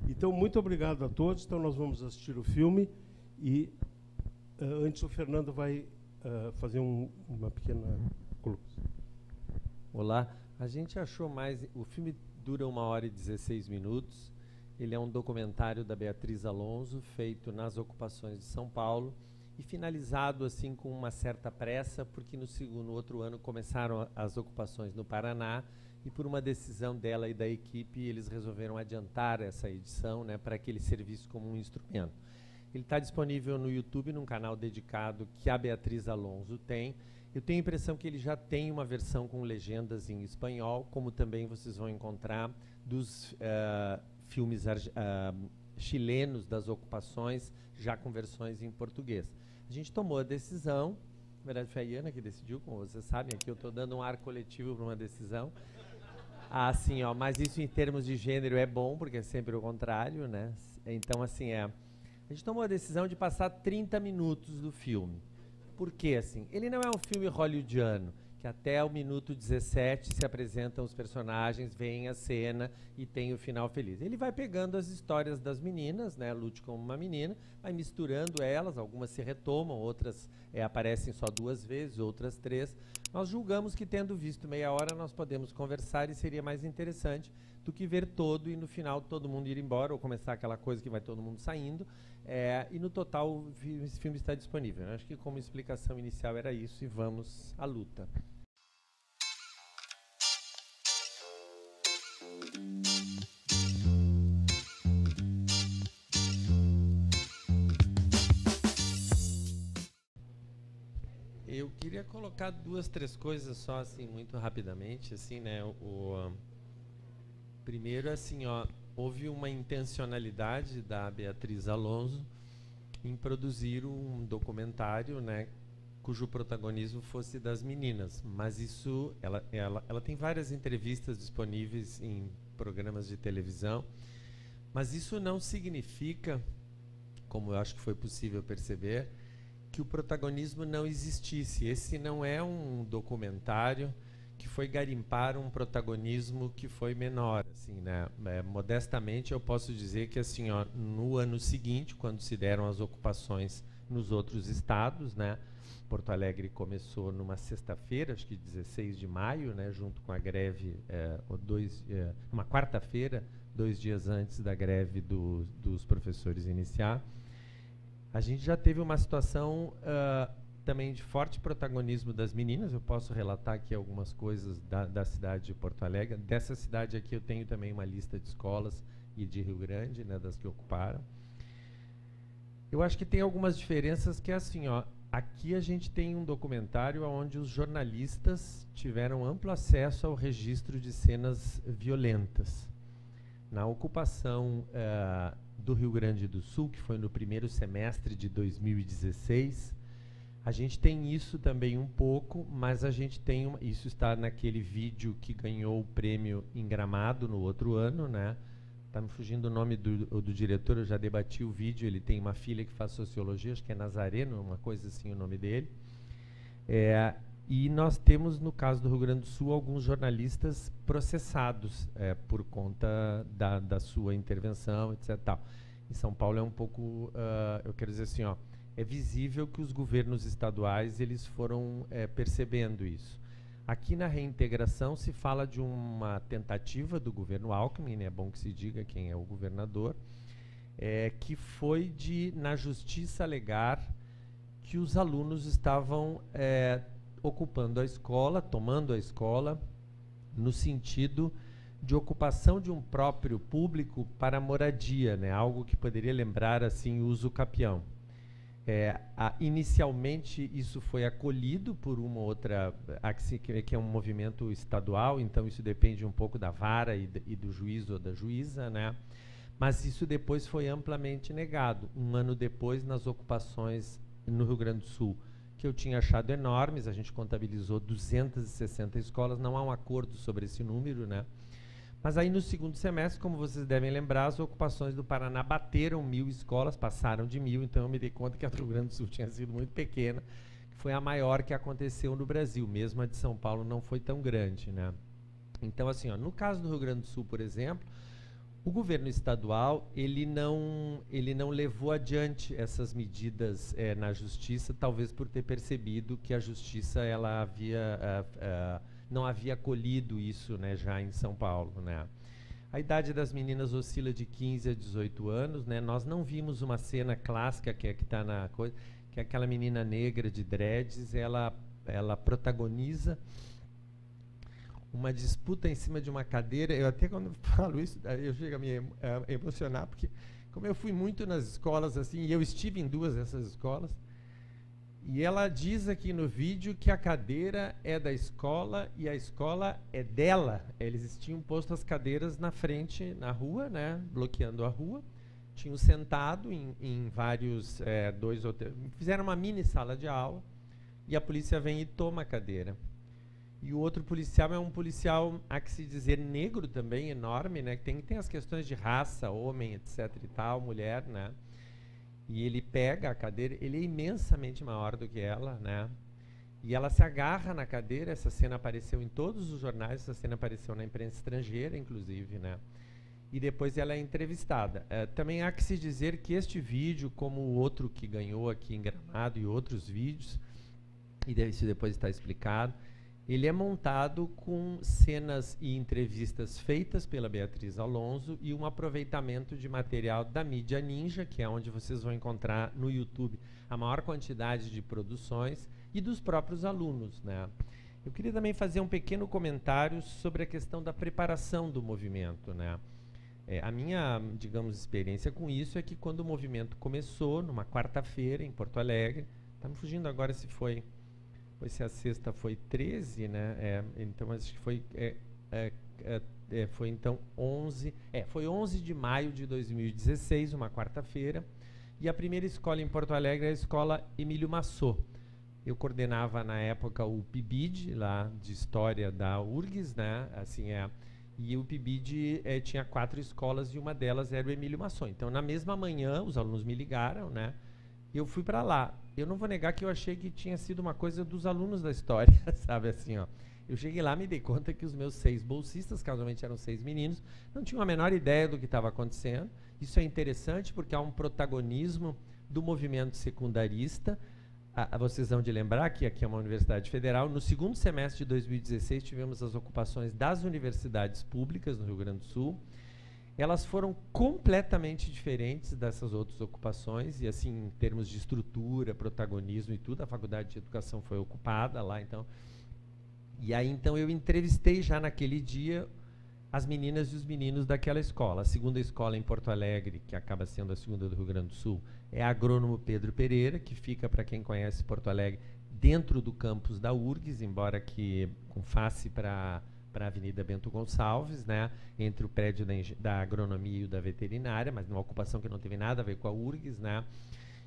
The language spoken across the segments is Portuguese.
Então, muito obrigado a todos. Então, nós vamos assistir o filme e, antes, o Fernando vai fazer uma pequena colocação. Olá. A gente achou mais... O filme dura 1h16. Ele é um documentário da Beatriz Alonso, feito nas ocupações de São Paulo e finalizado assim com uma certa pressa, porque no outro ano começaram as ocupações no Paraná e por uma decisão dela e da equipe, eles resolveram adiantar essa edição, né, para que ele servisse como um instrumento. Ele está disponível no YouTube, num canal dedicado que a Beatriz Alonso tem. Eu tenho a impressão que ele já tem uma versão com legendas em espanhol, como também vocês vão encontrar dos filmes chilenos das ocupações, já com versões em português. A gente tomou a decisão, na verdade foi a Iana que decidiu, como vocês sabem, aqui eu estou dando um ar coletivo para uma decisão. Assim, ó, mas isso em termos de gênero é bom, porque é sempre o contrário, né? Então, assim, a gente tomou a decisão de passar 30 minutos do filme. Por quê, assim? Ele não é um filme hollywoodiano, que até o minuto 17 se apresentam os personagens, vem a cena e tem o final feliz. Ele vai pegando as histórias das meninas, né? Lute como uma menina, vai misturando elas, algumas se retomam, outras aparecem só 2 vezes, outras 3. Nós julgamos que, tendo visto meia hora, nós podemos conversar e seria mais interessante do que ver todo e no final todo mundo ir embora ou começar aquela coisa que vai todo mundo saindo. E no total esse filme está disponível. Eu acho que como explicação inicial era isso e vamos à luta. Eu queria colocar 2, 3 coisas só, assim, muito rapidamente, assim, né? Primeiro, assim, ó, houve uma intencionalidade da Beatriz Alonso em produzir um documentário, né, cujo protagonismo fosse das meninas. Mas isso, ela tem várias entrevistas disponíveis em programas de televisão, mas isso não significa, como eu acho que foi possível perceber, que o protagonismo não existisse. Esse não é um documentário que foi garimpar um protagonismo que foi menor, assim, né? Modestamente eu posso dizer que, assim, ó, no ano seguinte, quando se deram as ocupações nos outros estados, né? Porto Alegre começou numa sexta-feira, acho que 16 de maio, né? Junto com a greve, uma quarta-feira, 2 dias antes da greve dos professores iniciar. A gente já teve uma situação também de forte protagonismo das meninas. Eu posso relatar aqui algumas coisas da cidade de Porto Alegre. Dessa cidade aqui eu tenho também uma lista de escolas e de Rio Grande, né, das que ocuparam. Eu acho que tem algumas diferenças que é assim, ó, aqui a gente tem um documentário onde os jornalistas tiveram amplo acesso ao registro de cenas violentas. Na ocupação do Rio Grande do Sul, que foi no primeiro semestre de 2016, a gente tem isso também um pouco, mas a gente tem isso está naquele vídeo que ganhou o prêmio em Gramado no outro ano, né? Tá me fugindo o nome do diretor, eu já debati o vídeo, ele tem uma filha que faz sociologia, acho que é Nazareno, uma coisa assim o nome dele. E nós temos, no caso do Rio Grande do Sul, alguns jornalistas processados por conta da sua intervenção, etc. Tal. Em São Paulo é um pouco, eu quero dizer assim, ó, é visível que os governos estaduais eles foram percebendo isso. Aqui na reintegração se fala de uma tentativa do governo Alckmin, né, é bom que se diga quem é o governador, que foi de, na justiça, alegar que os alunos estavam ocupando a escola, tomando a escola, no sentido de ocupação de um próprio público para moradia, né, algo que poderia lembrar assim uso capião. Inicialmente isso foi acolhido por uma outra, que é um movimento estadual, então isso depende um pouco da vara e do juiz ou da juíza, né? Mas isso depois foi amplamente negado. Um ano depois, nas ocupações no Rio Grande do Sul, que eu tinha achado enormes, a gente contabilizou 260 escolas, não há um acordo sobre esse número, né? Mas aí no segundo semestre, como vocês devem lembrar, as ocupações do Paraná bateram 1000 escolas, passaram de 1000, então eu me dei conta que a do Rio Grande do Sul tinha sido muito pequena, foi a maior que aconteceu no Brasil. Mesmo a de São Paulo não foi tão grande, né? Então, assim, ó, no caso do Rio Grande do Sul, por exemplo, o governo estadual ele não levou adiante essas medidas na justiça, talvez por ter percebido que a justiça ela não havia acolhido isso, né, já em São Paulo, né? A idade das meninas oscila de 15 a 18 anos, né? Nós não vimos uma cena clássica que está na coisa, que é aquela menina negra de dreads, ela protagoniza uma disputa em cima de uma cadeira. Eu até quando falo isso, eu chego a me emocionar, porque como eu fui muito nas escolas, assim, e eu estive em 2 dessas escolas, e ela diz aqui no vídeo que a cadeira é da escola e a escola é dela. Eles tinham posto as cadeiras na frente, na rua, né, bloqueando a rua, tinham sentado em vários, 2 ou 3, fizeram uma mini sala de aula, e a polícia vem e toma a cadeira. E o outro policial é um policial, há que se dizer, negro também, enorme, né? Que tem as questões de raça, homem, etc e tal, mulher, né? E ele pega a cadeira, ele é imensamente maior do que ela, né? E ela se agarra na cadeira, essa cena apareceu em todos os jornais, essa cena apareceu na imprensa estrangeira, inclusive, né? E depois ela é entrevistada. Também há que se dizer que este vídeo, como o outro que ganhou aqui em Gramado e outros vídeos, e isso depois está explicado, ele é montado com cenas e entrevistas feitas pela Beatriz Alonso e um aproveitamento de material da mídia ninja, que é onde vocês vão encontrar no YouTube a maior quantidade de produções, e dos próprios alunos, né? Eu queria também fazer um pequeno comentário sobre a questão da preparação do movimento, né? A minha, digamos, experiência com isso é que quando o movimento começou, numa quarta-feira, em Porto Alegre, está me fugindo agora se foi se a sexta foi 13, né? Então acho que foi então 11, foi 11 de maio de 2016, uma quarta-feira, e a primeira escola em Porto Alegre é a escola Emílio Massot. Eu coordenava na época o PIBID, lá de História da URGS, né? Assim, e o PIBID tinha 4 escolas e uma delas era o Emílio Massot. Então, na mesma manhã, os alunos me ligaram, né? E eu fui para lá. Eu não vou negar que eu achei que tinha sido uma coisa dos alunos da história, sabe assim, ó. Eu cheguei lá e me dei conta que os meus 6 bolsistas, casualmente eram 6 meninos, não tinham a menor ideia do que estava acontecendo. Isso é interessante porque há um protagonismo do movimento secundarista. Vocês vão de lembrar que aqui é uma universidade federal. No segundo semestre de 2016 tivemos as ocupações das universidades públicas no Rio Grande do Sul. Elas foram completamente diferentes dessas outras ocupações, e assim, em termos de estrutura, protagonismo e tudo, a Faculdade de Educação foi ocupada lá, então. E aí, então, eu entrevistei já naquele dia as meninas e os meninos daquela escola. A segunda escola em Porto Alegre, que acaba sendo a segunda do Rio Grande do Sul, é a Agrônomo Pedro Pereira, que fica, para quem conhece Porto Alegre, dentro do campus da URGS, embora que com face para a Avenida Bento Gonçalves, né, entre o prédio da agronomia e o da veterinária, mas numa ocupação que não teve nada a ver com a URGS, né,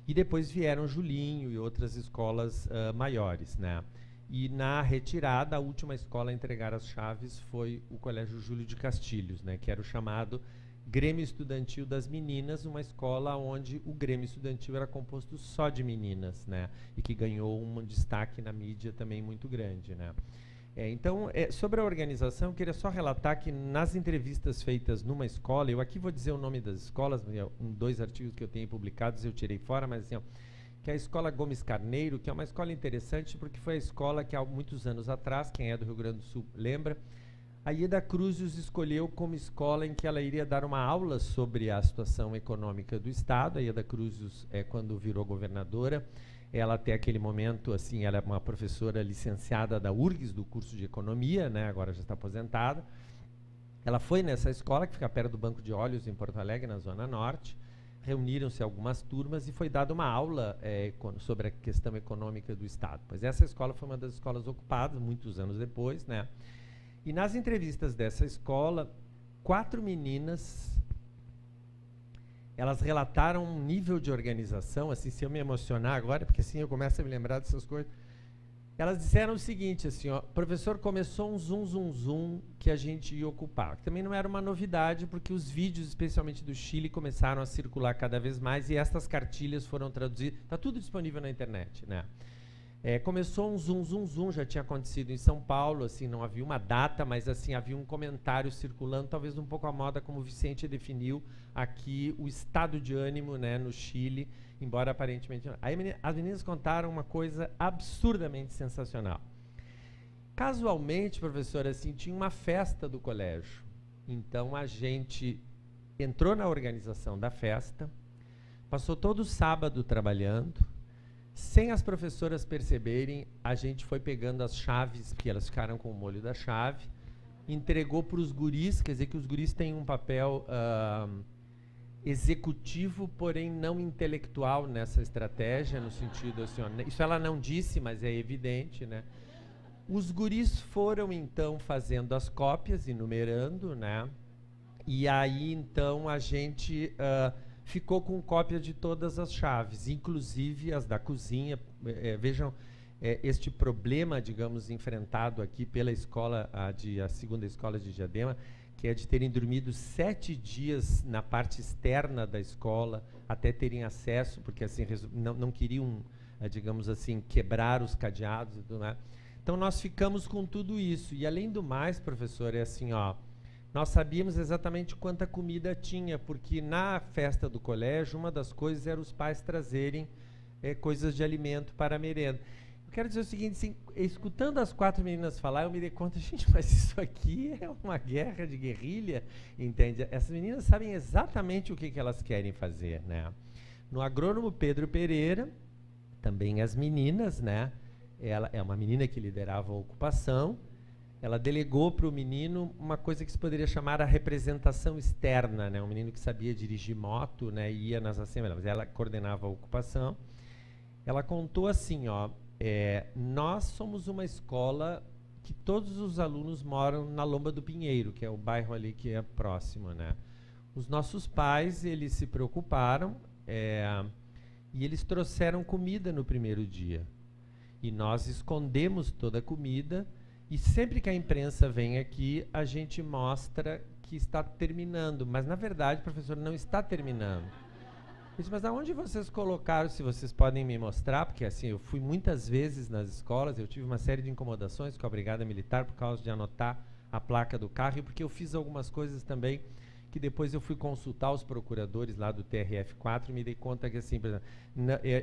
e depois vieram Julinho e outras escolas maiores, né, e na retirada, a última escola a entregar as chaves foi o Colégio Júlio de Castilhos, né, que era o chamado Grêmio Estudantil das Meninas, uma escola onde o Grêmio Estudantil era composto só de meninas, né, e que ganhou um destaque na mídia também muito grande, né. Então, sobre a organização, eu queria só relatar que nas entrevistas feitas numa escola, eu aqui vou dizer o nome das escolas, 2 artigos que eu tenho publicados eu tirei fora, mas assim, que é a Escola Gomes Carneiro, que é uma escola interessante porque foi a escola que há muitos anos atrás, quem é do Rio Grande do Sul lembra, a Ieda Cruzes escolheu como escola em que ela iria dar uma aula sobre a situação econômica do Estado. A Ieda Cruzes, quando virou governadora, ela até aquele momento, assim, ela é uma professora licenciada da URGS, do curso de Economia, né, agora já está aposentada. Ela foi nessa escola, que fica perto do Banco de Óleos, em Porto Alegre, na Zona Norte. Reuniram-se algumas turmas e foi dada uma aula sobre a questão econômica do Estado. Pois essa escola foi uma das escolas ocupadas, muitos anos depois, né? E nas entrevistas dessa escola, 4 meninas, elas relataram um nível de organização, assim, se eu me emocionar agora, porque assim eu começo a me lembrar dessas coisas. Elas disseram o seguinte, assim, ó, professor, começou um zoom que a gente ia ocupar. Que também não era uma novidade, porque os vídeos, especialmente do Chile, começaram a circular cada vez mais e estas cartilhas foram traduzidas. Está tudo disponível na internet, né? Começou um zum, já tinha acontecido em São Paulo, assim, não havia uma data, mas assim, havia um comentário circulando, talvez um pouco a moda, como o Vicente definiu aqui, o estado de ânimo, né, no Chile, embora aparentemente... Aí as meninas contaram uma coisa absurdamente sensacional. Casualmente, professora, assim, tinha uma festa do colégio. Então, a gente entrou na organização da festa, passou todo sábado trabalhando. Sem as professoras perceberem, a gente foi pegando as chaves, porque elas ficaram com o molho da chave, entregou para os guris, quer dizer que os guris têm um papel executivo, porém não intelectual nessa estratégia, no sentido assim, ó, isso ela não disse, mas é evidente, né? Os guris foram, então, fazendo as cópias e numerando, né? E aí, então, a gente... ficou com cópia de todas as chaves, inclusive as da cozinha. Vejam, este problema, digamos, enfrentado aqui pela escola, a segunda escola de Diadema, que é de terem dormido 7 dias na parte externa da escola, até terem acesso, porque assim, não queriam, digamos assim, quebrar os cadeados e tudo mais. Então, nós ficamos com tudo isso. E, além do mais, professor, é assim, ó, nós sabíamos exatamente quanta comida tinha, porque na festa do colégio, uma das coisas era os pais trazerem coisas de alimento para a merenda. Eu quero dizer o seguinte, assim, escutando as 4 meninas falar, eu me dei conta, gente, mas isso aqui é uma guerra de guerrilha, entende? Essas meninas sabem exatamente o que elas querem fazer, né? No agrônomo Pedro Pereira, também as meninas, né? Ela é uma menina que liderava a ocupação. Ela delegou para o menino uma coisa que se poderia chamar a representação externa, né? Um menino que sabia dirigir moto, né? E ia nas assembleias, mas ela coordenava a ocupação. Ela contou assim, ó, nós somos uma escola que todos os alunos moram na Lomba do Pinheiro, que é o bairro ali que é próximo, né? Os nossos pais, eles se preocuparam e eles trouxeram comida no primeiro dia. E nós escondemos toda a comida. E sempre que a imprensa vem aqui, a gente mostra que está terminando. Mas, na verdade, professor, não está terminando. Eu disse, mas aonde vocês colocaram, se vocês podem me mostrar? Porque, assim, eu fui muitas vezes nas escolas, eu tive uma série de incomodações com a Brigada Militar por causa de anotar a placa do carro e porque eu fiz algumas coisas também que depois eu fui consultar os procuradores lá do TRF4 e me dei conta que, assim, por exemplo,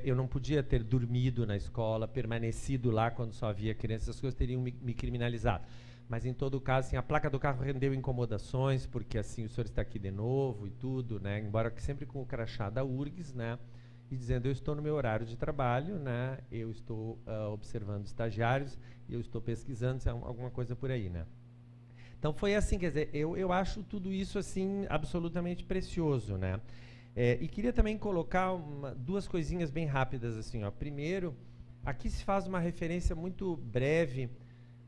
eu não podia ter dormido na escola, permanecido lá quando só havia crianças, essas coisas teriam me criminalizado. Mas, em todo caso, assim, a placa do carro rendeu incomodações, porque, assim, o senhor está aqui de novo e tudo, né? Embora sempre com o crachá da URGS, né? E dizendo, eu estou no meu horário de trabalho, né? Eu estou observando estagiários e eu estou pesquisando, alguma coisa por aí, né? Então, foi assim, quer dizer, eu acho tudo isso, assim, absolutamente precioso, né? E queria também colocar 2 coisinhas bem rápidas, assim, ó. Primeiro, aqui se faz uma referência muito breve,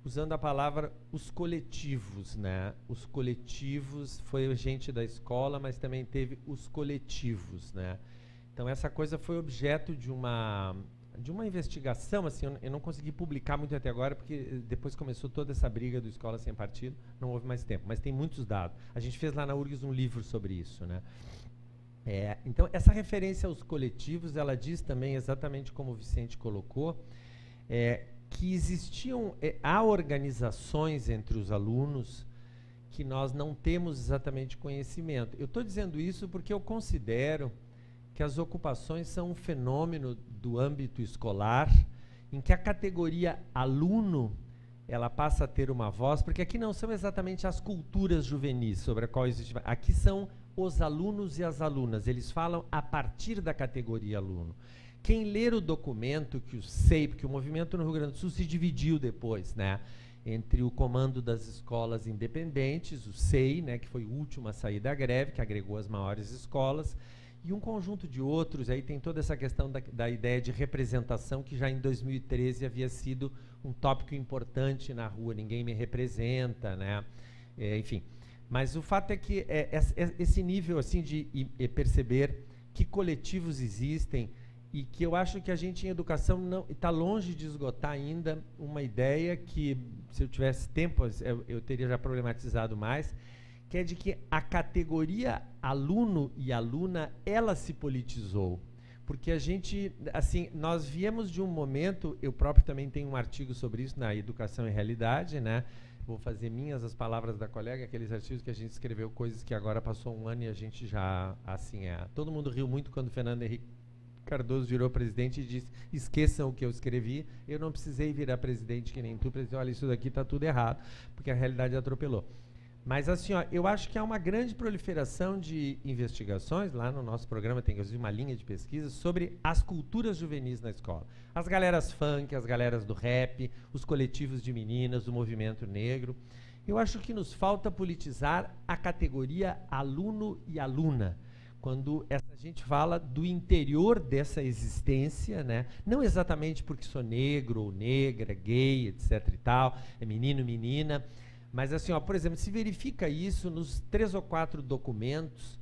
usando a palavra os coletivos, né? Os coletivos, foi gente da escola, mas também teve os coletivos, né? Então, essa coisa foi objeto de uma investigação, assim, eu não consegui publicar muito até agora, porque depois começou toda essa briga do Escola Sem Partido, não houve mais tempo, mas tem muitos dados. A gente fez lá na URGS um livro sobre isso, né? Então, essa referência aos coletivos, ela diz também, exatamente como o Vicente colocou, que há organizações entre os alunos que nós não temos exatamente conhecimento. Eu estou dizendo isso porque eu considero que as ocupações são um fenômeno do âmbito escolar, em que a categoria aluno, ela passa a ter uma voz, porque aqui não são exatamente as culturas juvenis sobre a qual existe, aqui são os alunos e as alunas, eles falam a partir da categoria aluno. Quem ler o documento que o SEI, porque o movimento no Rio Grande do Sul se dividiu depois, né, entre o comando das escolas independentes, o SEI, né, que foi o último a sair da greve, que agregou as maiores escolas, e um conjunto de outros, aí tem toda essa questão da ideia de representação, que já em 2013 havia sido um tópico importante na rua, ninguém me representa, né? Enfim. Mas o fato é que esse nível assim, de perceber que coletivos existem e que eu acho que a gente em educação não está longe de esgotar ainda uma ideia que, se eu tivesse tempo, eu teria já problematizado mais, que é de que a categoria aluno e aluna, ela se politizou. porque a gente, assim, nós viemos de um momento, eu próprio também tenho um artigo sobre isso na Educação em Realidade, né? Vou fazer minhas as palavras da colega, aqueles artigos que a gente escreveu, coisas que agora passou um ano e a gente já, assim, todo mundo riu muito quando o Fernando Henrique Cardoso virou presidente e disse, esqueçam o que eu escrevi, eu não precisei virar presidente que nem tu, para dizer, olha, isso daqui está tudo errado, porque a realidade atropelou. Mas, assim, ó, eu acho que há uma grande proliferação de investigações, lá no nosso programa tem inclusive uma linha de pesquisa, sobre as culturas juvenis na escola. As galeras funk, as galeras do rap, os coletivos de meninas, o movimento negro. Eu acho que nos falta politizar a categoria aluno e aluna, quando a gente fala do interior dessa existência, né? Não exatamente porque sou negro ou negra, gay, etc. e tal, é menino, menina, mas assim, ó, por exemplo, se verifica isso nos 3 ou 4 documentos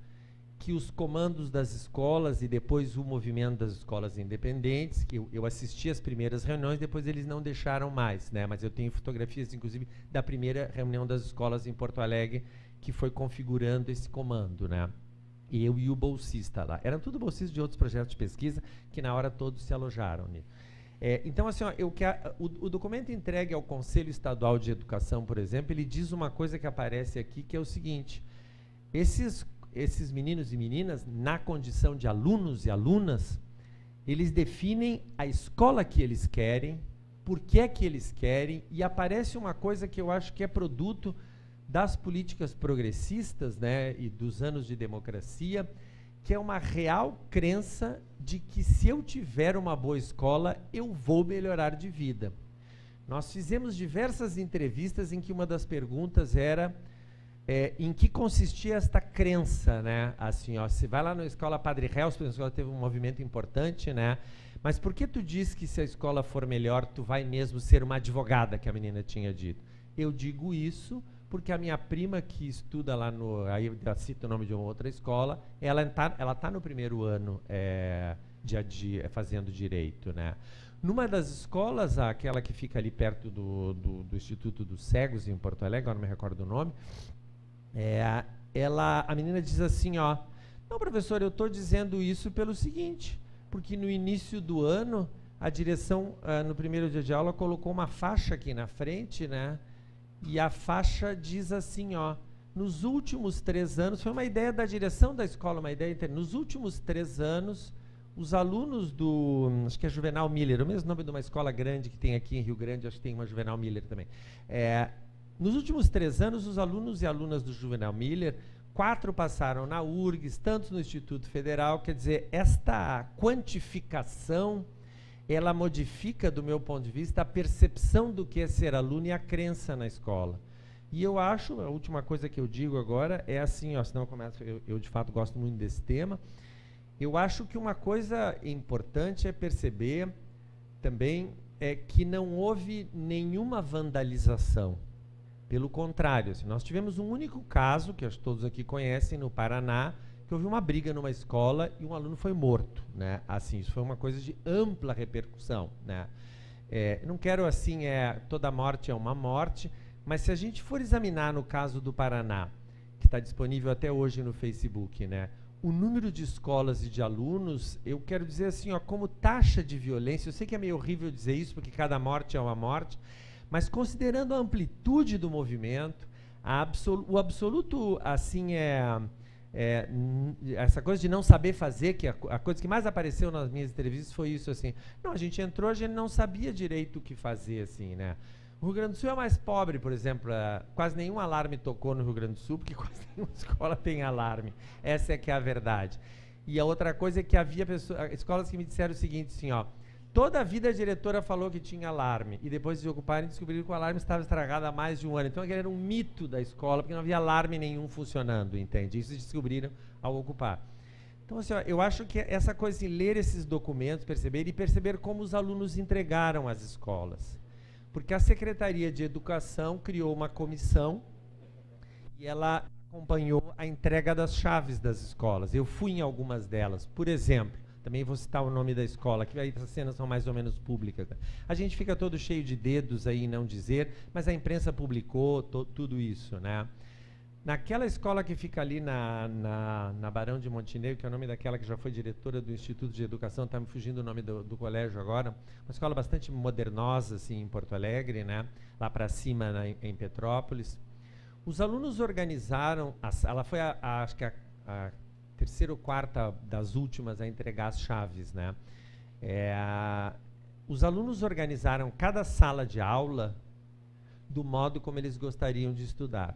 que os comandos das escolas e depois o movimento das escolas independentes, que eu assisti às primeiras reuniões, depois eles não deixaram mais, né? Mas eu tenho fotografias, inclusive, da primeira reunião das escolas em Porto Alegre, que foi configurando esse comando, né? Eu e o bolsista lá. Eram tudo bolsistas de outros projetos de pesquisa, que na hora todos se alojaram nisso. Então, assim, ó, o documento entregue ao Conselho Estadual de Educação, por exemplo, ele diz uma coisa que aparece aqui, que é o seguinte: esses meninos e meninas, na condição de alunos e alunas, eles definem a escola que eles querem, por que é que eles querem, e aparece uma coisa que eu acho que é produto das políticas progressistas, né, e dos anos de democracia, que é uma real crença de que se eu tiver uma boa escola, eu vou melhorar de vida. Nós fizemos diversas entrevistas em que uma das perguntas era em que consistia esta crença, né? Assim, ó, você vai lá na escola Padre Helps, a escola teve um movimento importante, né? Mas por que tu diz que se a escola for melhor, tu vai mesmo ser uma advogada, que a menina tinha dito? Eu digo isso porque a minha prima que estuda lá no, aí eu cito o nome de uma outra escola, ela tá no primeiro ano fazendo direito, né? Numa das escolas, aquela que fica ali perto do Instituto dos Cegos, em Porto Alegre, agora não me recordo o nome, a menina diz assim, ó, não, professor, eu estou dizendo isso pelo seguinte, porque no início do ano, a direção, no primeiro dia de aula, colocou uma faixa aqui na frente, né? E a faixa diz assim, ó, nos últimos 3 anos, foi uma ideia da direção da escola, uma ideia interna, nos últimos 3 anos, os alunos acho que é Juvenal Miller, o mesmo nome de uma escola grande que tem aqui em Rio Grande, acho que tem uma Juvenal Miller também. Nos últimos 3 anos, os alunos e alunas do Juvenal Miller, 4 passaram na URGS, tantos no Instituto Federal, quer dizer, esta quantificação, ela modifica, do meu ponto de vista, a percepção do que é ser aluno e a crença na escola. E eu acho, a última coisa que eu digo agora é assim, ó, senão eu começo, eu de fato gosto muito desse tema, eu acho que uma coisa importante é perceber também que não houve nenhuma vandalização. Pelo contrário, assim, nós tivemos um único caso, que acho que todos aqui conhecem, no Paraná, que houve uma briga numa escola e um aluno foi morto, né? Assim, isso foi uma coisa de ampla repercussão, né? Não quero, assim, toda morte é uma morte, mas se a gente for examinar no caso do Paraná, que está disponível até hoje no Facebook, né? O número de escolas e de alunos, eu quero dizer assim, ó, como taxa de violência, eu sei que é meio horrível dizer isso, porque cada morte é uma morte, mas considerando a amplitude do movimento, o absoluto, assim, essa coisa de não saber fazer, que a coisa que mais apareceu nas minhas entrevistas foi isso, assim, não, a gente entrou, a gente não sabia direito o que fazer, assim, né? O Rio Grande do Sul é mais pobre, por exemplo, quase nenhum alarme tocou no Rio Grande do Sul, porque quase nenhuma escola tem alarme, essa é que é a verdade. E a outra coisa é que havia escolas que me disseram o seguinte, assim, ó, toda a vida a diretora falou que tinha alarme, e depois de ocuparem descobriram que o alarme estava estragado há mais de um ano. Então aquele era um mito da escola, porque não havia alarme nenhum funcionando, entende? Isso descobriram ao ocupar. Então, assim, ó, eu acho que essa coisa de ler esses documentos, perceber como os alunos entregaram às escolas. Porque a Secretaria de Educação criou uma comissão e ela acompanhou a entrega das chaves das escolas. Eu fui em algumas delas. Por exemplo, também vou citar o nome da escola, que aí essas cenas são mais ou menos públicas. A gente fica todo cheio de dedos aí em não dizer, mas a imprensa publicou tudo isso, né? Naquela escola que fica ali na Barão de Montenegro, que é o nome daquela que já foi diretora do Instituto de Educação, está me fugindo o nome do colégio agora, uma escola bastante modernosa, assim, em Porto Alegre, né? Lá para cima, em Petrópolis. Os alunos organizaram, ela foi acho que a terceira ou quarta das últimas a entregar as chaves, né? Os alunos organizaram cada sala de aula do modo como eles gostariam de estudar.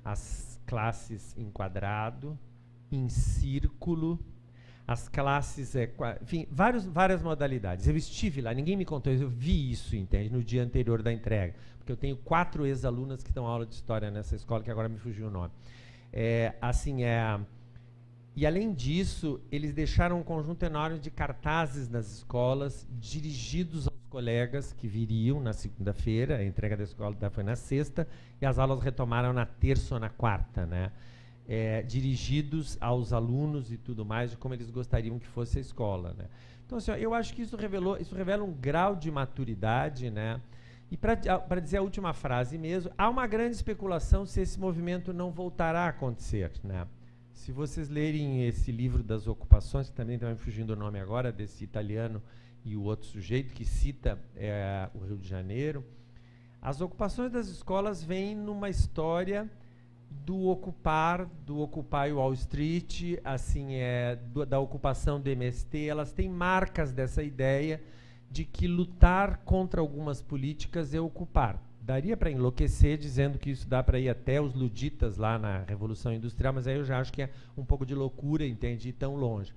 As classes em quadrado, em círculo, as classes, enfim, várias modalidades. Eu estive lá, ninguém me contou isso, eu vi isso, entende, no dia anterior da entrega. Porque eu tenho 4 ex-alunas que dão aula de história nessa escola, que agora me fugiu o nome. E além disso, eles deixaram um conjunto enorme de cartazes nas escolas, dirigidos aos colegas que viriam na segunda-feira, a entrega da escola foi na sexta, e as aulas retomaram na terça ou na quarta, né? Dirigidos aos alunos e tudo mais, de como eles gostariam que fosse a escola, né? Então, assim, eu acho que isso revela um grau de maturidade, né? E para dizer a última frase mesmo, há uma grande especulação se esse movimento não voltará a acontecer, né? Se vocês lerem esse livro das ocupações, que também está me fugindo o nome agora, desse italiano e o outro sujeito que cita o Rio de Janeiro, as ocupações das escolas vêm numa história do Occupy Wall Street, assim, da ocupação do MST. Elas têm marcas dessa ideia de que lutar contra algumas políticas é ocupar. Daria para enlouquecer dizendo que isso dá para ir até os luditas lá na Revolução Industrial, mas aí eu já acho que é um pouco de loucura, entende, ir tão longe.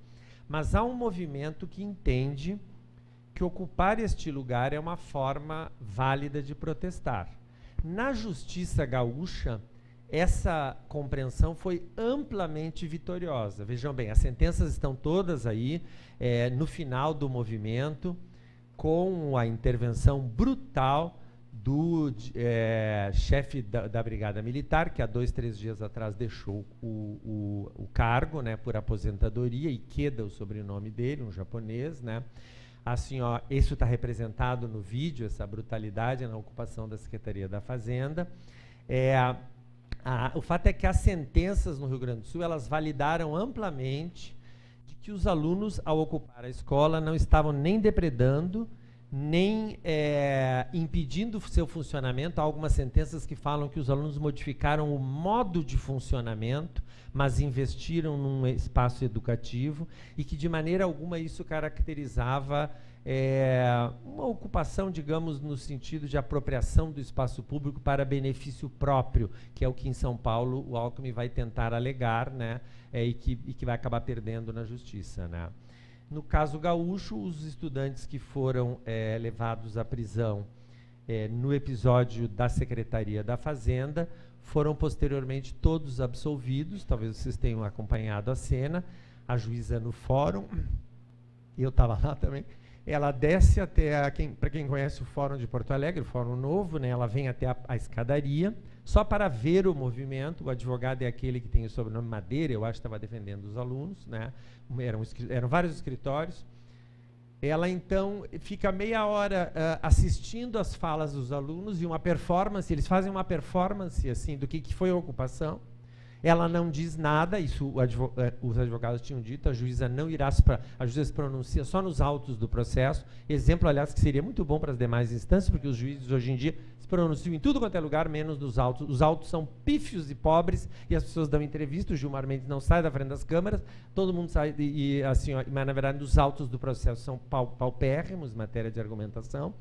Mas há um movimento que entende que ocupar este lugar é uma forma válida de protestar. Na justiça gaúcha, essa compreensão foi amplamente vitoriosa. Vejam bem, as sentenças estão todas aí, no final do movimento, com a intervenção brutal do chefe da Brigada Militar, que há 2, 3 dias atrás deixou o cargo, né, por aposentadoria, Ikeda, o sobrenome dele, um japonês, né? Assim, ó, isso está representado no vídeo, essa brutalidade na ocupação da Secretaria da Fazenda. O fato é que as sentenças no Rio Grande do Sul, elas validaram amplamente de que os alunos, ao ocupar a escola, não estavam nem depredando, nem impedindo seu funcionamento. Há algumas sentenças que falam que os alunos modificaram o modo de funcionamento, mas investiram num espaço educativo, e que de maneira alguma isso caracterizava uma ocupação, digamos, no sentido de apropriação do espaço público para benefício próprio, que é o que em São Paulo o Alckmin vai tentar alegar, né, e que vai acabar perdendo na justiça, né? No caso gaúcho, os estudantes que foram levados à prisão no episódio da Secretaria da Fazenda foram posteriormente todos absolvidos. Talvez vocês tenham acompanhado a cena. A juíza no fórum, eu estava lá também, ela desce até, para quem conhece o Fórum de Porto Alegre, o Fórum Novo, né, ela vem até a escadaria, só para ver o movimento. O advogado é aquele que tem o sobrenome Madeira, eu acho que estava defendendo os alunos, né? Eram vários escritórios. Ela, então, fica meia hora assistindo as falas dos alunos e uma performance. Eles fazem uma performance, assim, do que foi a ocupação. Ela não diz nada, isso os advogados tinham dito, a juíza não irá, a juíza se pronuncia só nos autos do processo. Exemplo, aliás, que seria muito bom para as demais instâncias, porque os juízes hoje em dia se pronunciam em tudo quanto é lugar, menos nos autos. Os autos são pífios e pobres, e as pessoas dão entrevista, o Gilmar Mendes não sai da frente das câmeras, todo mundo sai, assim, ó, mas na verdade os autos do processo são paupérrimos, matéria de argumentação.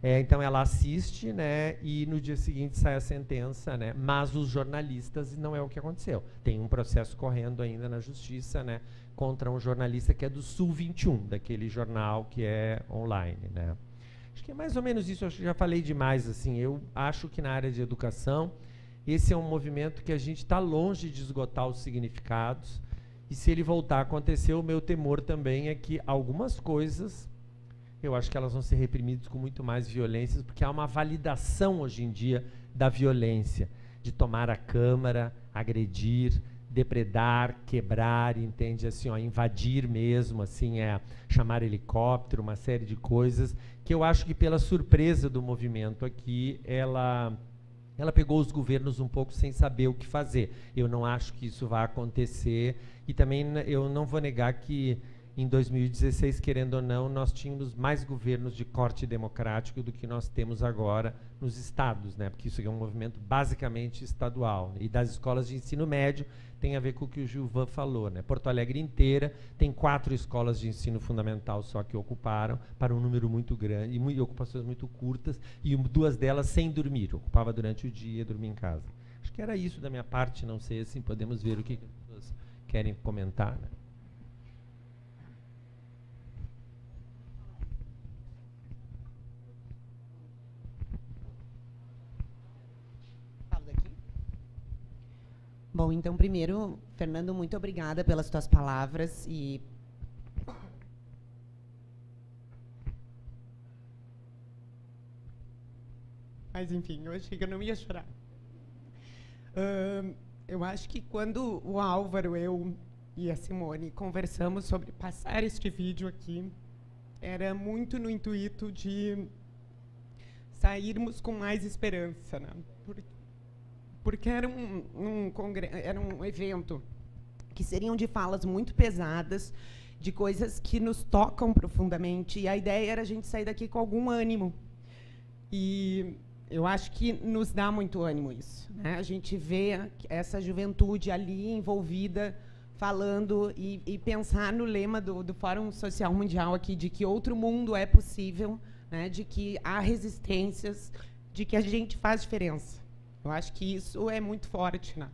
Então ela assiste, né, e no dia seguinte sai a sentença, né, mas os jornalistas, não é o que aconteceu. Tem um processo correndo ainda na justiça, né, contra um jornalista que é do Sul 21, daquele jornal que é online, né. Acho que é mais ou menos isso. Acho que já falei demais, assim. Eu acho que na área de educação esse é um movimento que a gente está longe de esgotar os significados, e se ele voltar a acontecer, o meu temor também é que algumas coisas, eu acho que elas vão ser reprimidas com muito mais violências, porque há uma validação hoje em dia da violência, de tomar a Câmara, agredir, depredar, quebrar, entende, assim, ó, invadir mesmo, assim, chamar helicóptero, uma série de coisas que eu acho que, pela surpresa do movimento aqui, ela ela pegou os governos um pouco sem saber o que fazer. Eu não acho que isso vai acontecer, e também eu não vou negar que em 2016, querendo ou não, nós tínhamos mais governos de corte democrático do que nós temos agora nos estados, né? Porque isso é um movimento basicamente estadual. E das escolas de ensino médio tem a ver com o que o Gilvan falou, né? Porto Alegre inteira tem 4 escolas de ensino fundamental só que ocuparam, para um número muito grande, e ocupações muito curtas, e 2 delas sem dormir. Ocupava durante o dia e dormia em casa. Acho que era isso da minha parte, não sei, assim, podemos ver o que as pessoas querem comentar, né? Bom, então, primeiro, Fernando, muito obrigada pelas tuas palavras e mas, enfim, eu achei que eu não ia chorar. Eu acho que quando o Álvaro, eu e a Simone conversamos sobre passar este vídeo aqui, era muito no intuito de sairmos com mais esperança, né? Porque era era um evento que seriam de falas muito pesadas, de coisas que nos tocam profundamente, e a ideia era a gente sair daqui com algum ânimo. E eu acho que nos dá muito ânimo isso, né? A gente vê essa juventude ali envolvida, falando, e pensar no lema do Fórum Social Mundial aqui, de que outro mundo é possível, né? De que há resistências, de que a gente faz diferença. Eu acho que isso é muito forte, né?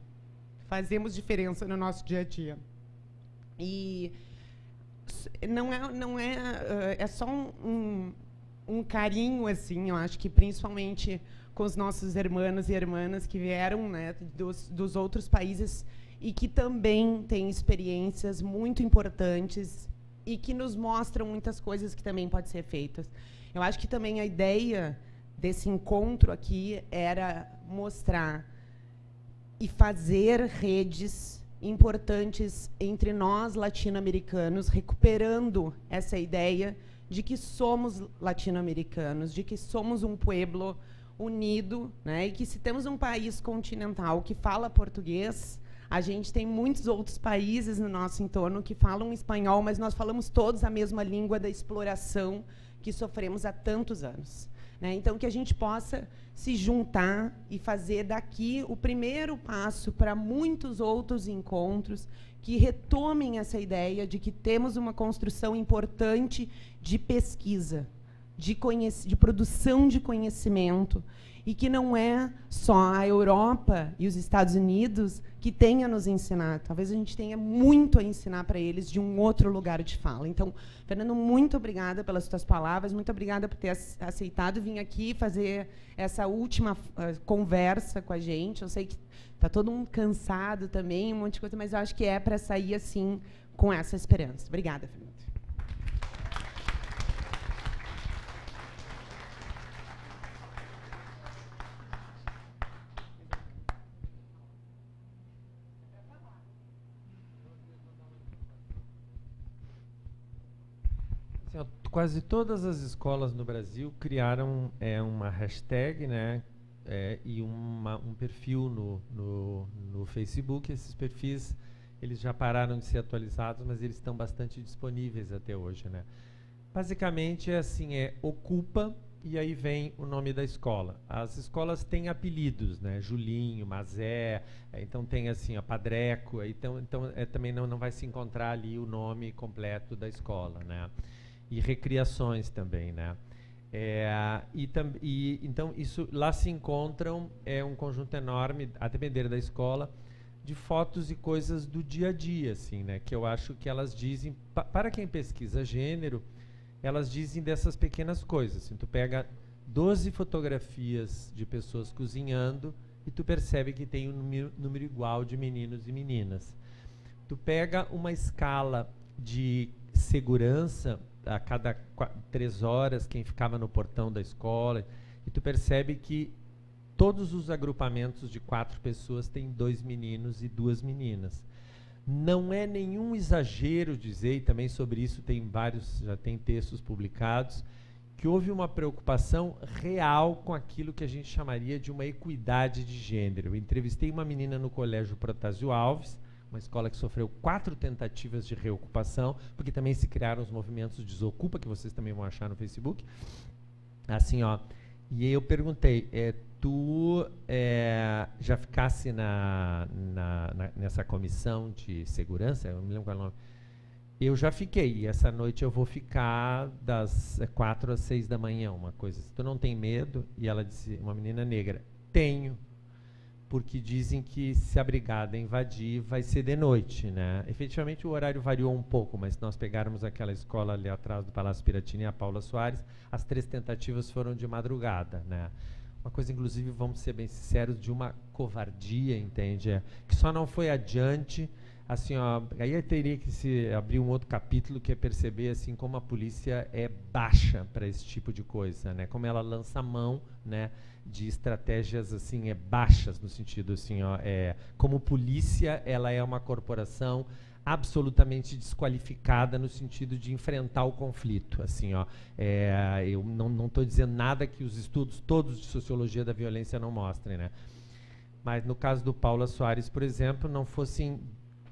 Fazemos diferença no nosso dia a dia. E é só um carinho, assim, eu acho que principalmente com os nossos irmãos e irmãs que vieram, né, dos outros países e que também têm experiências muito importantes e que nos mostram muitas coisas que também podem ser feitas. Eu acho que também a ideia desse encontro aqui era mostrar e fazer redes importantes entre nós latino-americanos, recuperando essa ideia de que somos latino-americanos, de que somos um pueblo unido, né? E que se temos um país continental que fala português, a gente tem muitos outros países no nosso entorno que falam espanhol, mas nós falamos todos a mesma língua da exploração que sofremos há tantos anos. Né? Então, que a gente possa se juntar e fazer daqui o primeiro passo para muitos outros encontros que retomem essa ideia de que temos uma construção importante de pesquisa, de produção de conhecimento, e que não é só a Europa e os Estados Unidos que têm a nos ensinar. Talvez a gente tenha muito a ensinar para eles de um outro lugar de fala. Então, Fernando, muito obrigada pelas suas palavras, muito obrigada por ter aceitado vir aqui fazer essa última conversa com a gente. Eu sei que está todo mundo cansado também, um monte de coisa, mas eu acho que é para sair assim, com essa esperança. Obrigada, Fernando. Quase todas as escolas no Brasil criaram uma hashtag, né, e um perfil no Facebook. Esses perfis eles já pararam de ser atualizados, mas eles estão bastante disponíveis até hoje, né? Basicamente é assim, Ocupa, e aí vem o nome da escola. As escolas têm apelidos, né? Julinho, Mazé, então tem assim, a Padreco, então também não vai se encontrar ali o nome completo da escola, né? E recriações também, né? Então isso lá se encontram um conjunto enorme, a depender da escola, de fotos e coisas do dia a dia, assim, né? Que eu acho que elas dizem, para quem pesquisa gênero, elas dizem dessas pequenas coisas. Assim, tu pega 12 fotografias de pessoas cozinhando e tu percebe que tem um número igual de meninos e meninas. Tu pega uma escala de segurança a cada 3 horas, quem ficava no portão da escola, e tu percebe que todos os agrupamentos de 4 pessoas têm 2 meninos e 2 meninas. Não é nenhum exagero dizer, e também sobre isso tem já tem textos publicados, que houve uma preocupação real com aquilo que a gente chamaria de uma equidade de gênero. Eu entrevistei uma menina no Colégio Protásio Alves, uma escola que sofreu 4 tentativas de reocupação, porque também se criaram os movimentos de Desocupa, que vocês também vão achar no Facebook. Assim, ó. E aí eu perguntei, tu já ficasse nessa comissão de segurança? Eu não me lembro qual é o nome. Eu já fiquei, e essa noite eu vou ficar das 4 às 6 da manhã, uma coisa assim. Tu não tem medo? E ela disse, uma menina negra, tenho, porque dizem que se a brigada invadir, vai ser de noite, né? Efetivamente o horário variou um pouco, mas se nós pegarmos aquela escola ali atrás do Palácio Piratini, a Paula Soares, as 3 tentativas foram de madrugada, né? Uma coisa, inclusive, vamos ser bem sinceros, de uma covardia, entende? Que só não foi adiante. Assim, ó, aí eu teria que se abrir um outro capítulo, que é perceber assim como a polícia é baixa para esse tipo de coisa, né? Como ela lança a mão, né, de estratégias assim baixas, no sentido assim, ó, como polícia ela é uma corporação absolutamente desqualificada no sentido de enfrentar o conflito, assim, ó. Eu não estou dizendo nada que os estudos todos de sociologia da violência não mostrem, né? Mas no caso do Paula Soares, por exemplo, não fossem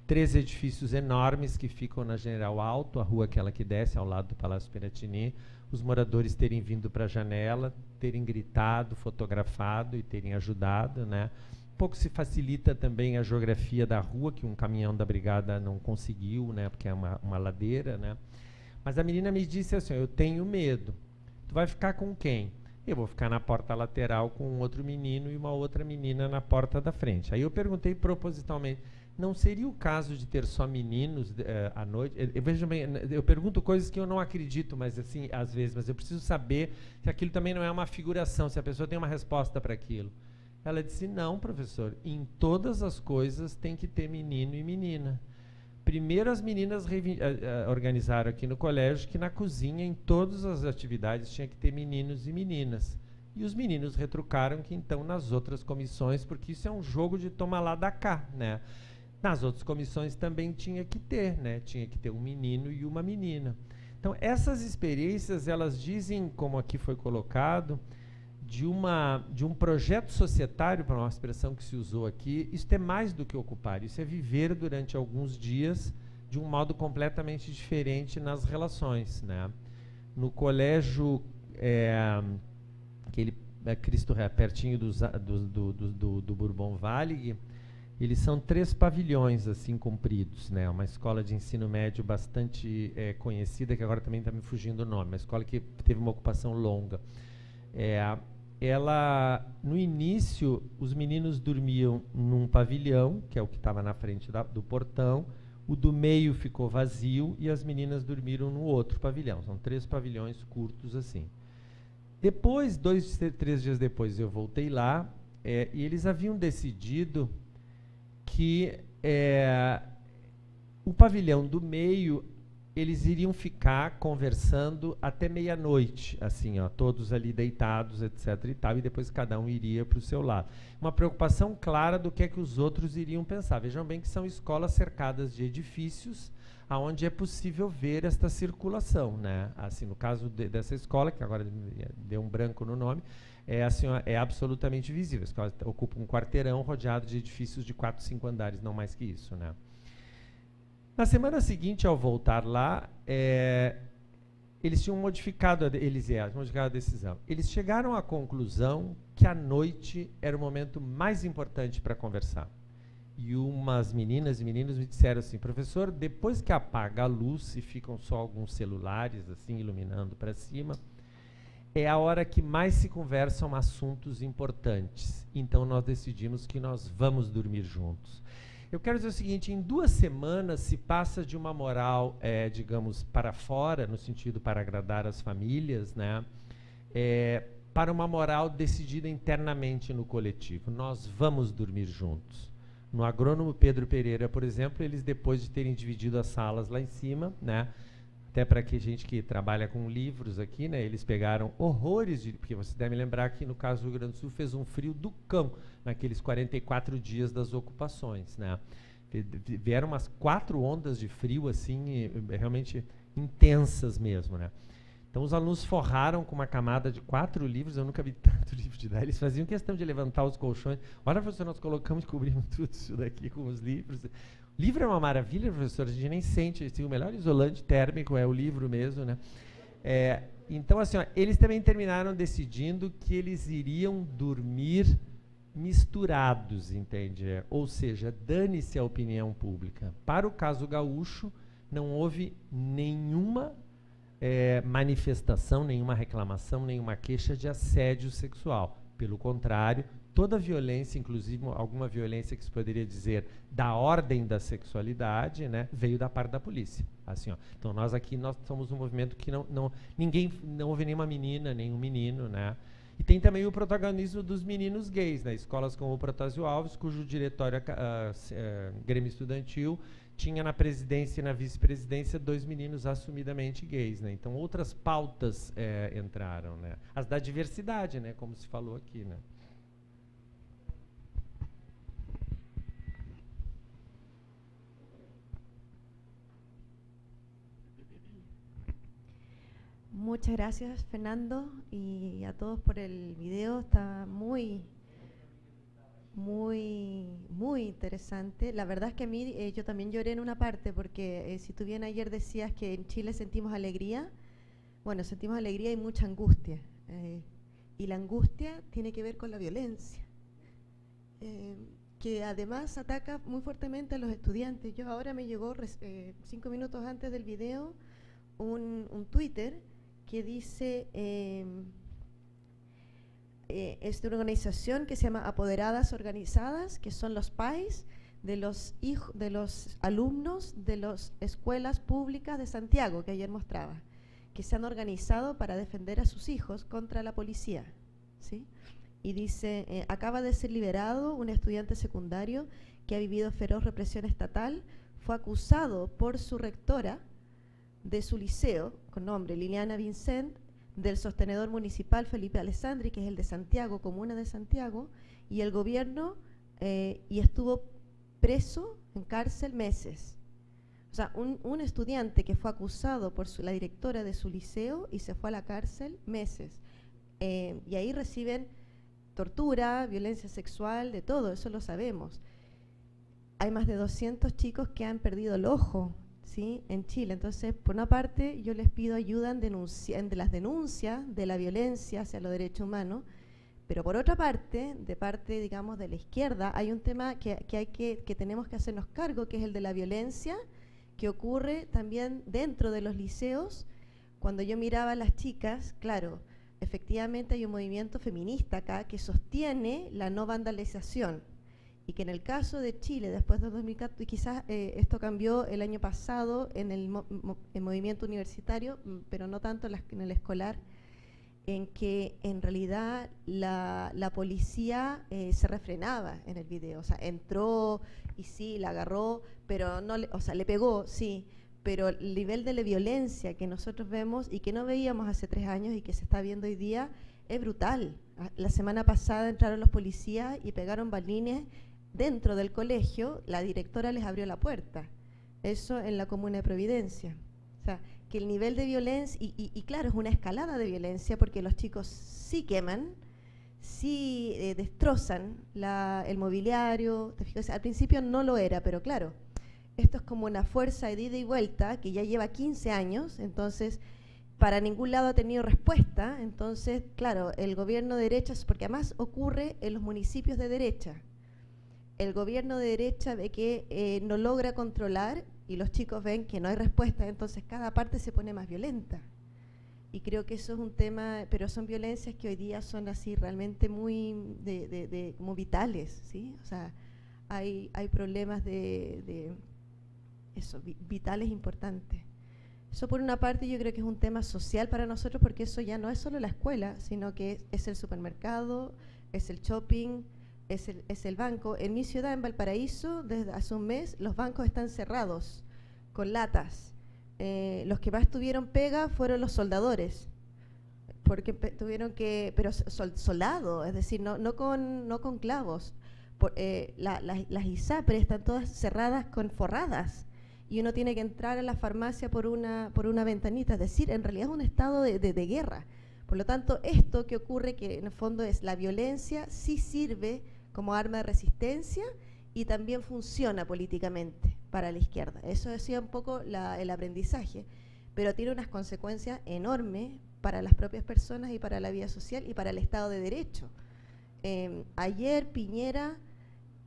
3 edifícios enormes que ficam na General Alto, a rua aquela que desce ao lado do Palácio Piratini, os moradores terem vindo para a janela, terem gritado, fotografado e terem ajudado, né? Um pouco se facilita também a geografia da rua, que um caminhão da brigada não conseguiu, né? Porque é uma ladeira, né? Mas a menina me disse assim, eu tenho medo. Tu vai ficar com quem? Eu vou ficar na porta lateral com um outro menino e uma outra menina na porta da frente. Aí eu perguntei propositalmente, não seria o caso de ter só meninos à noite? Veja bem, eu pergunto coisas que eu não acredito, mas assim, às vezes, mas eu preciso saber se aquilo também não é uma figuração, se a pessoa tem uma resposta para aquilo. Ela disse, não, professor, em todas as coisas tem que ter menino e menina. Primeiro as meninas organizaram aqui no colégio que na cozinha, em todas as atividades, tinha que ter meninos e meninas. E os meninos retrucaram que então nas outras comissões, porque isso é um jogo de toma lá da cá, né? Nas outras comissões também tinha que ter, né? Tinha que ter um menino e uma menina. Então, essas experiências, elas dizem, como aqui foi colocado, de um projeto societário, para uma expressão que se usou aqui, isso é mais do que ocupar, isso é viver durante alguns dias de um modo completamente diferente nas relações, né? No colégio, aquele Cristo Rei, pertinho do Bourbon Valley, eles são 3 pavilhões assim compridos, né? Uma escola de ensino médio bastante conhecida, que agora também está me fugindo o nome, uma escola que teve uma ocupação longa. Ela, no início, os meninos dormiam num pavilhão, que é o que estava na frente do portão, o do meio ficou vazio e as meninas dormiram no outro pavilhão. São 3 pavilhões curtos assim. Depois, 2, 3 dias depois, eu voltei lá e eles haviam decidido que o pavilhão do meio, eles iriam ficar conversando até meia-noite, assim, ó, todos ali deitados, etc. e tal, e depois cada um iria para o seu lado. Uma preocupação clara do que é que os outros iriam pensar. Vejam bem que são escolas cercadas de edifícios, aonde é possível ver esta circulação, né? Assim, no caso dessa escola, que agora deu um branco no nome, assim, ó, é absolutamente visível. A escola ocupa um quarteirão rodeado de edifícios de 4, 5 andares, não mais que isso, né? Na semana seguinte, ao voltar lá, eles tinham modificado a decisão. Eles chegaram à conclusão que a noite era o momento mais importante para conversar. E umas meninas e meninos me disseram assim, professor, depois que apaga a luz e ficam só alguns celulares assim iluminando para cima, é a hora que mais se conversam assuntos importantes. Então nós decidimos que nós vamos dormir juntos. Eu quero dizer o seguinte, em 2 semanas se passa de uma moral, digamos, para fora, no sentido para agradar as famílias, né, para uma moral decidida internamente no coletivo. Nós vamos dormir juntos. No Agrônomo Pedro Pereira, por exemplo, eles, depois de terem dividido as salas lá em cima, né, até para que gente que trabalha com livros aqui, né, eles pegaram horrores porque você deve lembrar que no caso do Rio Grande do Sul fez um frio do cão naqueles 44 dias das ocupações, né? Vieram umas 4 ondas de frio assim, realmente intensas mesmo, né? Então os alunos forraram com uma camada de 4 livros, eu nunca vi tanto livro de dar, eles faziam questão de levantar os colchões. Olha, professor, nós colocamos e cobrimos tudo isso daqui com os livros. Livro é uma maravilha, professor, a gente nem sente, assim, o melhor isolante térmico é o livro mesmo, né? Então, assim, ó, eles também terminaram decidindo que eles iriam dormir misturados, entende? Ou seja, dane-se a opinião pública. Para o caso gaúcho, não houve nenhuma manifestação, nenhuma reclamação, nenhuma queixa de assédio sexual. Pelo contrário, toda violência, inclusive alguma violência que se poderia dizer da ordem da sexualidade, né, veio da parte da polícia. Assim, ó. Então nós somos um movimento que não houve nenhuma menina, nenhum menino, né? E tem também o protagonismo dos meninos gays, né? Escolas como o Protásio Alves, cujo diretório Grêmio Estudantil tinha na presidência e na vice-presidência 2 meninos assumidamente gays, né? Então outras pautas entraram, né? As da diversidade, né? Como se falou aqui, né? Muchas gracias, Fernando, y a todos por el video. Está muy interesante. La verdad es que a mí, yo también lloré en una parte, porque si tú bien ayer decías que en Chile sentimos alegría, bueno, sentimos alegría y mucha angustia. Y la angustia tiene que ver con la violencia, que además ataca muy fuertemente a los estudiantes. Yo ahora me llegó, 5 minutos antes del video, un Twitter que dice, es de una organización que se llama Apoderadas Organizadas, que son los pais de los alumnos de las escuelas públicas de Santiago, que ayer mostraba, que se han organizado para defender a sus hijos contra la policía, ¿sí? Y dice, acaba de ser liberado un estudiante secundario que ha vivido feroz represión estatal, fue acusado por su rectora de su liceo, con nombre Liliana Vincent, del sostenedor municipal Felipe Alessandri, que es el de Santiago, comuna de Santiago, y el gobierno, y estuvo preso en cárcel meses. O sea, un estudiante que fue acusado por la directora de su liceo y se fue a la cárcel meses. Y ahí reciben tortura, violencia sexual, de todo, eso lo sabemos. Hay más de 200 chicos que han perdido el ojo, ¿sí?, en Chile. Entonces, por una parte, yo les pido ayuda en las denuncias de la violencia hacia los derechos humanos, pero por otra parte, digamos, de la izquierda, hay un tema que tenemos que hacernos cargo, que es el de la violencia que ocurre también dentro de los liceos. Cuando yo miraba a las chicas, claro, efectivamente hay un movimiento feminista acá que sostiene la no vandalización, y que en el caso de Chile, después de 2014, y quizás esto cambió el año pasado en el movimiento universitario, pero no tanto en el escolar, en que en realidad la policía se refrenaba en el video. O sea, entró y sí, la agarró, pero no, o sea, le pegó, sí, pero el nivel de la violencia que nosotros vemos y que no veíamos hace 3 años y que se está viendo hoy día es brutal. La semana pasada entraron los policías y pegaron balines dentro del colegio, la directora les abrió la puerta. Eso en la comuna de Providencia. O sea, que el nivel de violencia, y claro, es una escalada de violencia porque los chicos sí queman, sí destrozan el mobiliario. ¿Te fijas? Al principio no lo era, pero claro, esto es como una fuerza de ida y vuelta que ya lleva 15 años, entonces para ningún lado ha tenido respuesta. Entonces, claro, el gobierno de derecha, porque además ocurre en los municipios de derecha, el gobierno de derecha ve que no logra controlar y los chicos ven que no hay respuesta, entonces cada parte se pone más violenta. Y creo que eso es un tema, pero son violencias que hoy día son así realmente muy como vitales, ¿sí? O sea, hay problemas de eso, vitales importantes. Eso por una parte yo creo que es un tema social para nosotros, porque eso ya no es solo la escuela, sino que es el supermercado, es el shopping, es el banco. En mi ciudad, en Valparaíso, desde hace un mes, los bancos están cerrados, con latas. Los que más tuvieron pega fueron los soldadores, porque tuvieron que, pero soldado, es decir, no con clavos. Las ISAPRES están todas cerradas con forradas, y uno tiene que entrar a la farmacia por una ventanita. Es decir, en realidad es un estado de guerra. Por lo tanto, esto que ocurre, que en el fondo es la violencia, sí sirve como arma de resistencia y también funciona políticamente para la izquierda. Eso decía un poco el aprendizaje, pero tiene unas consecuencias enormes para las propias personas y para la vida social y para el Estado de Derecho. Ayer Piñera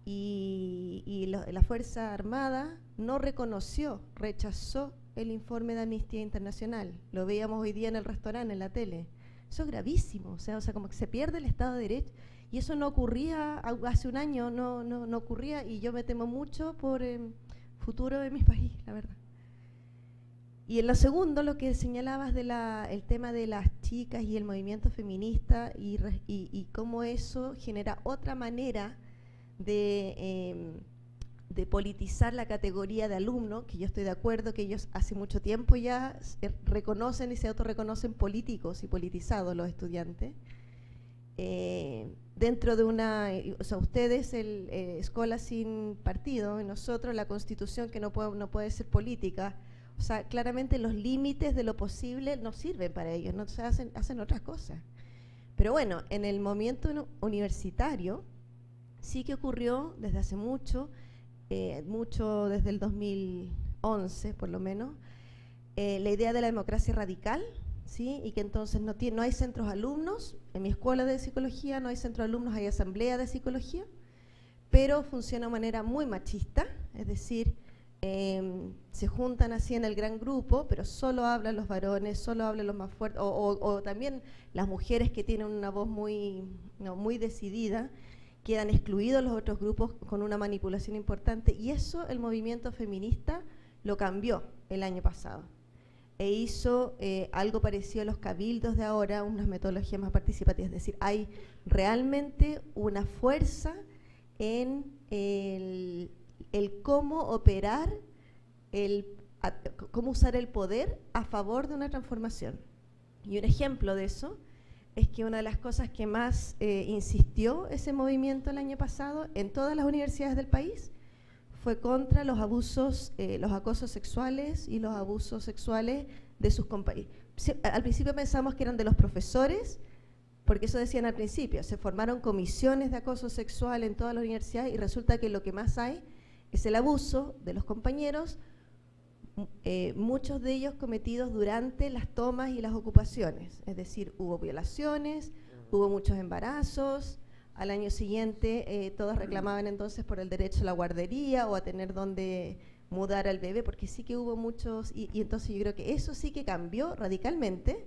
y la Fuerza Armada no reconoció, rechazó el informe de Amnistía Internacional. Lo veíamos hoy día en el restaurante, en la tele. Eso es gravísimo, o sea, como que se pierde el Estado de Derecho, y eso no ocurría hace un año, no ocurría, y yo me temo mucho por el futuro de mi país, la verdad. Y en lo segundo, lo que señalabas el tema de las chicas y el movimiento feminista y cómo eso genera otra manera de politizar la categoría de alumno, que yo estoy de acuerdo que ellos hace mucho tiempo ya reconocen y se autorreconocen políticos y politizados los estudiantes. Dentro de o sea, ustedes, Escola Sin Partido, y nosotros la Constitución que no puede ser política. O sea, claramente los límites de lo posible no sirven para ellos, no se hacen otras cosas. Pero bueno, en el movimiento universitario sí que ocurrió desde hace mucho desde el 2011 por lo menos, la idea de la democracia radical, ¿sí? Y que entonces no hay centros alumnos. En mi escuela de psicología no hay centros alumnos, hay asamblea de psicología, pero funciona de manera muy machista, es decir, se juntan así en el gran grupo, pero solo hablan los varones, solo hablan los más fuertes, o también las mujeres que tienen una voz muy decidida, quedan excluidos los otros grupos con una manipulación importante, y eso el movimiento feminista lo cambió el año pasado e hizo algo parecido a los cabildos de ahora, unas metodologías más participativas. Es decir, hay realmente una fuerza en el cómo operar, cómo usar el poder a favor de una transformación. Y un ejemplo de eso es que una de las cosas que más insistió ese movimiento el año pasado en todas las universidades del país fue contra los abusos, los acosos sexuales y los abusos sexuales de sus compañeros. Al principio pensamos que eran de los profesores, porque eso decían al principio, se formaron comisiones de acoso sexual en todas las universidades y resulta que lo que más hay es el abuso de los compañeros, muchos de ellos cometidos durante las tomas y las ocupaciones. Es decir, hubo violaciones, hubo muchos embarazos. Al año siguiente todas reclamaban entonces por el derecho a la guardería o a tener donde mudar al bebé, porque sí que hubo muchos, y entonces yo creo que eso sí que cambió radicalmente,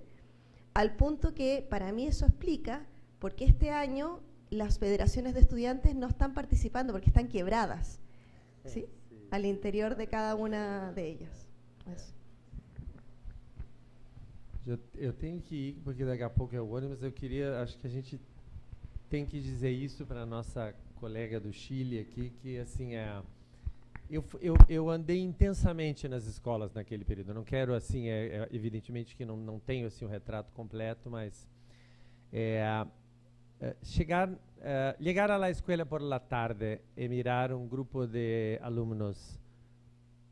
al punto que para mí eso explica por qué este año las federaciones de estudiantes no están participando, porque están quebradas, ¿sí? Al interior de cada una de ellas. Eso. Eu tenho que ir, porque daqui a pouco é o ônibus, mas acho que a gente tem que dizer isso para a nossa colega do Chile aqui, que assim, eu andei intensamente nas escolas naquele período. Eu não quero, assim, evidentemente que não tenho assim, o retrato completo, mas llegar a la escuela por la tarde y mirar un grupo de alumnos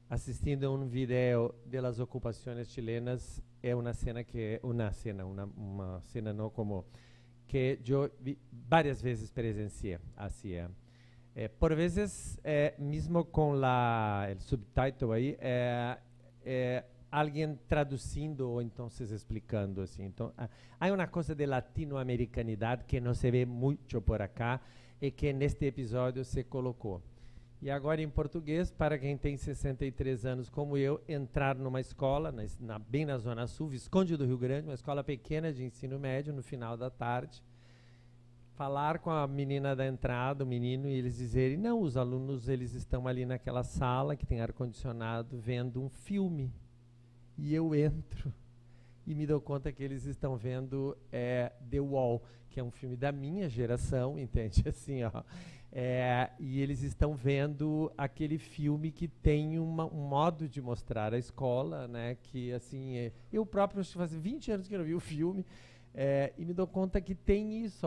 asistiendo a un video de las ocupaciones chilenas es una cena no como que yo varias veces presencié así. Por veces mismo con el subtítulo ahí alguien traducindo ou então explicando assim. Então, há uma coisa de latino-americanidade que não se vê muito por acá e que neste episódio se colocou. E agora em português, para quem tem 63 anos como eu, entrar numa escola, bem na Zona Sul, Visconde do Rio Grande, uma escola pequena de ensino médio, no final da tarde, falar com a menina da entrada, o menino, e eles dizerem, não, os alunos eles estão ali naquela sala que tem ar-condicionado vendo um filme. E eu entro e me dou conta que eles estão vendo The Wall, que é um filme da minha geração, entende? Assim, ó. E eles estão vendo aquele filme que tem um modo de mostrar a escola, né? Que assim, eu próprio faz 20 anos que eu não vi o filme, e me dou conta que tem isso.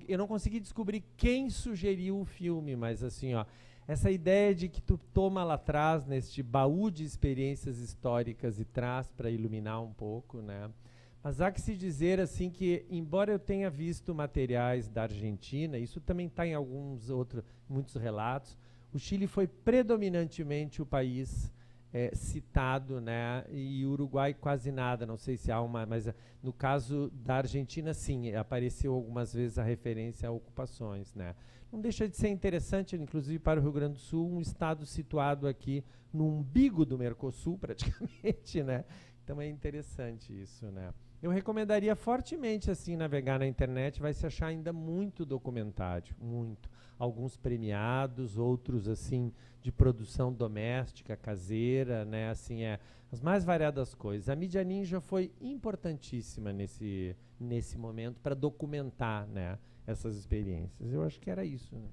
Eu não consegui descobrir quem sugeriu o filme, mas assim, ó, essa ideia de que tu toma lá atrás, neste baú de experiências históricas e traz para iluminar um pouco, né? Mas há que se dizer assim que, embora eu tenha visto materiais da Argentina, isso também está em muitos relatos, o Chile foi predominantemente o país citado, né? E o Uruguai quase nada, não sei se há mas no caso da Argentina, sim, apareceu algumas vezes a referência a ocupações, né? Não deixa de ser interessante, inclusive para o Rio Grande do Sul, um estado situado aqui no umbigo do Mercosul, praticamente, né? Então é interessante isso, né? Eu recomendaria fortemente, assim, navegar na internet, vai se achar ainda muito documentário, muito. Alguns premiados, outros, assim, de produção doméstica, caseira, né? Assim, as mais variadas coisas. A mídia ninja foi importantíssima nesse momento para documentar, né, essas experiências. Eu acho que era isso, né?